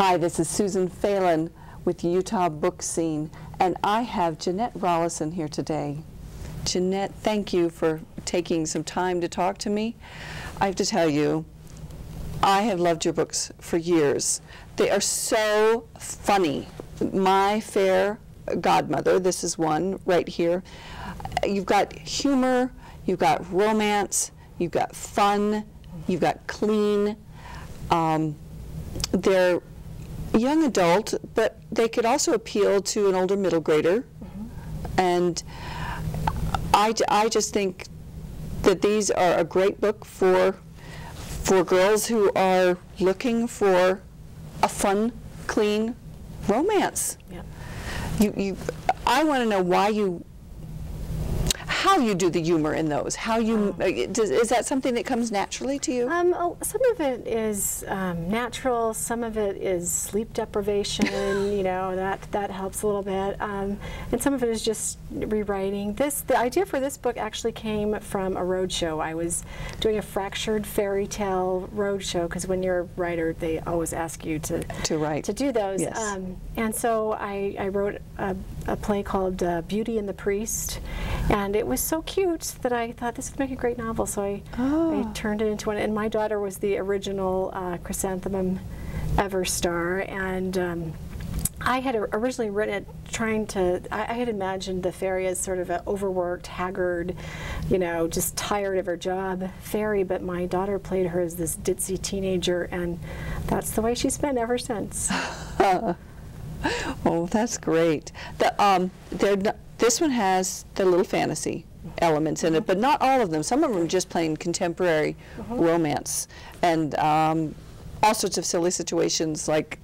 Hi, this is Susan Phelan with Utah Book Scene, and I have Janette Rallison here today. Janette, thank you for taking some time to talk to me. I have to tell you, I have loved your books for years. They are so funny. My Fair Godmother, this is one right here. You've got humor, you've got romance, you've got fun, you've got clean. They're young adult, but they could also appeal to an older middle grader. And I just think that these are a great book for girls who are looking for a fun, clean romance. Yeah. I want to know how you do the humor in those. How you is that something that comes naturally to you? Some of it is natural. Some of it is sleep deprivation. You know, that helps a little bit. And some of it is just rewriting. The idea for this book actually came from a roadshow. I was doing a fractured fairy tale roadshow because when you're a writer, they always ask you to write, to do those. Yes. And so I wrote a play called Beauty and the Priest, and it was so cute that I thought this would make a great novel, so I turned it into one. And my daughter was the original Chrysanthemum Everstar, and I had originally written it I had imagined the fairy as sort of an overworked, haggard, you know, just tired of her job fairy, but my daughter played her as this ditzy teenager, and that's the way she's been ever since. Oh, that's great. This one has the little fantasy elements in it, but not all of them. Some of them are just plain contemporary romance, and all sorts of silly situations, like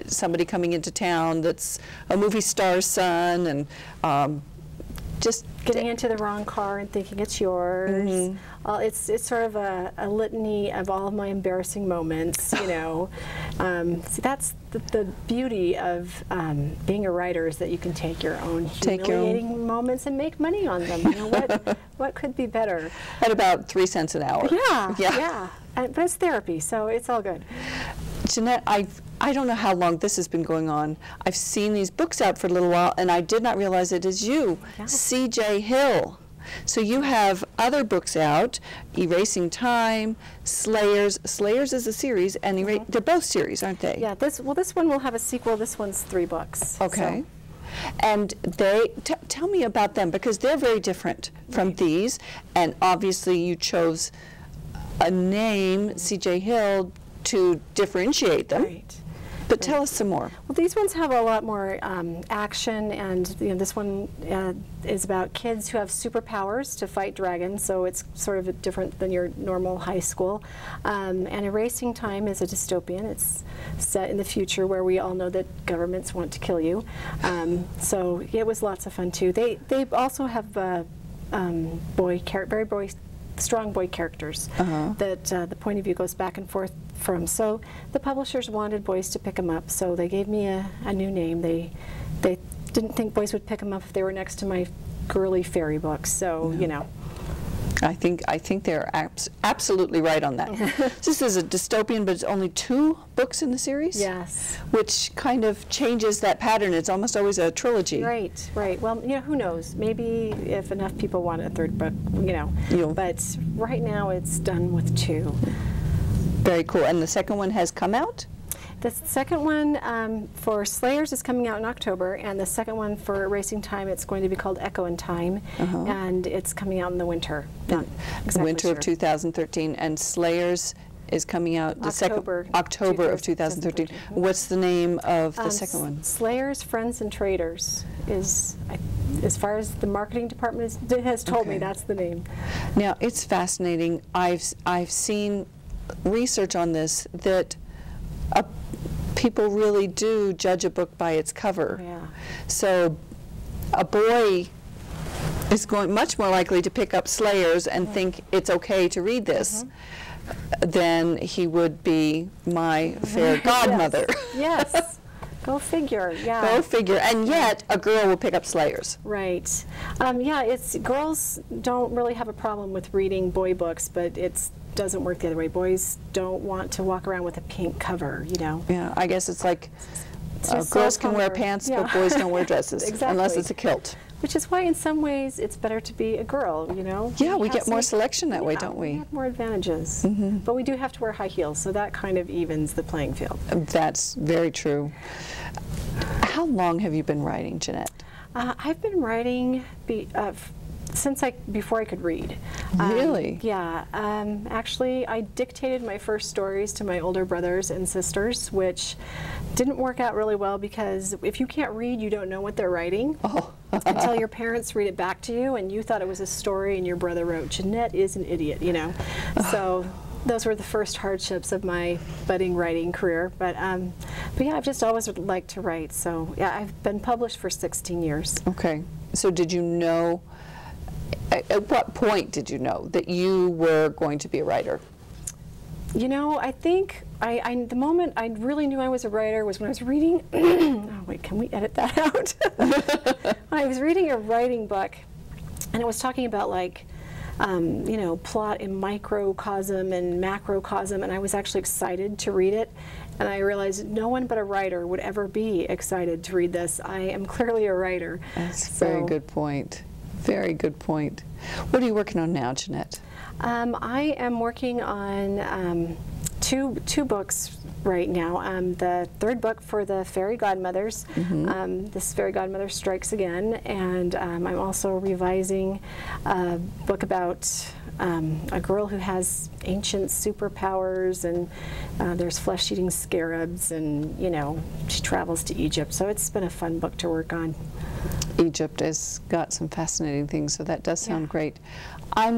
somebody coming into town that's a movie star's son, and just getting into the wrong car and thinking it's yours. It's sort of a litany of all of my embarrassing moments, you know. So that's the beauty of being a writer, is that you can take your own humiliating moments and make money on them. You know, what could be better? At about 3 cents an hour. Yeah. But it's therapy, so it's all good. Janette, I don't know how long this has been going on. I've seen these books out for a little while, and I did not realize it is you, C.J. Hill. So you have other books out, Erasing Time, Slayers. Slayers is a series, and they're both series, aren't they? Yeah. This one will have a sequel. This one's 3 books. Okay. So. And tell me about them, because they're very different from these, and obviously you chose a name, C.J. Hill, to differentiate them. Right. But tell us some more. Well, these ones have a lot more action, and this one is about kids who have superpowers to fight dragons, so it's sort of different than your normal high school. And Erasing Time is a dystopian. It's set in the future where we all know that governments want to kill you. So it was lots of fun too. They also have very strong boy characters that the point of view goes back and forth from. So the publishers wanted boys to pick them up, so they gave me a new name. They didn't think boys would pick them up if they were next to my girly fairy books, so you know. I think they're absolutely right on that. This is a dystopian, but it's only 2 books in the series? Yes. Which kind of changes that pattern. It's almost always a trilogy. Right, right. Well, you know, who knows? Maybe if enough people want a 3rd book, you know. But right now it's done with 2. Very cool. And the second one has come out? The second one for Slayers is coming out in October, and the second one for Erasing Time, it's going to be called Echo in Time, and it's coming out in the winter. Not exactly winter of 2013, and Slayers is coming out October of 2013. What's the name of the second one? Slayers, Friends, and Traders is, as far as the marketing department has told me, that's the name. Now, it's fascinating. I've seen research on this that people really do judge a book by its cover. Yeah. So a boy is much more likely to pick up Slayers and think it's okay to read this than he would be My Fair Godmother. Yes. Go figure, yeah. Go figure. And yet, a girl will pick up Slayers. Right. Yeah, girls don't really have a problem with reading boy books, but it doesn't work the other way. Boys don't want to walk around with a pink cover, you know. Yeah, I guess it's like It's girls can wear pants, but boys don't wear dresses. Exactly. Unless it's a kilt. Which is why, in some ways, it's better to be a girl, you know? Yeah, we get more selection that way, don't we we? have more advantages. But we do have to wear high heels, so that kind of evens the playing field. That's very true. How long have you been writing, Janette? I've been writing since before I could read. Really? Yeah. Actually, I dictated my first stories to my older brothers and sisters, which didn't work out really well because if you can't read, you don't know what they're writing. Oh. Until your parents read it back to you and you thought it was a story and your brother wrote, Janette is an idiot, you know. So those were the first hardships of my budding writing career. But yeah, I've just always liked to write. So yeah, I've been published for 16 years. Okay. So did you know, at what point did you know that you were going to be a writer? You know, I think the moment I really knew I was a writer was when I was reading, oh wait, can we edit that out? I was reading a writing book, and it was talking about like, you know, plot in microcosm and macrocosm, and I was actually excited to read it. And I realized no one but a writer would ever be excited to read this. I am clearly a writer. That's a very good point. Very good point. What are you working on now, Janette? I am working on two books right now. The third book for the Fairy Godmothers. This Fairy Godmother Strikes Again, and I'm also revising a book about a girl who has ancient superpowers, and there's flesh-eating scarabs, and you know, she travels to Egypt. So it's been a fun book to work on. Egypt has got some fascinating things, so that does sound great. I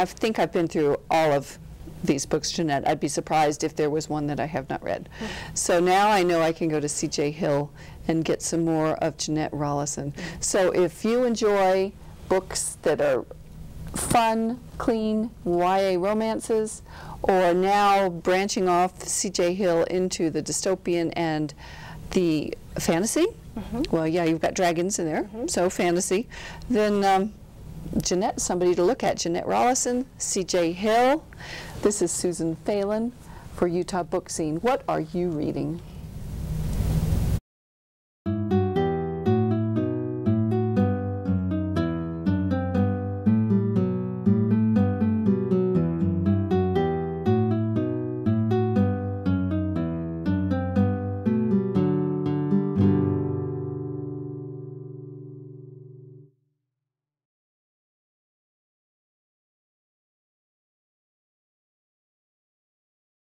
think I've been through all of these books, Janette. I'd be surprised if there was one that I have not read. So now I know I can go to C.J. Hill and get some more of Janette Rallison. So if you enjoy books that are fun, clean, YA romances, or now branching off C.J. Hill into the dystopian and the fantasy, well, yeah, you've got dragons in there, so fantasy, then Janette, somebody to look at. Janette Rallison, C.J. Hill. This is Susan Phelan for Utah Book Scene. What are you reading?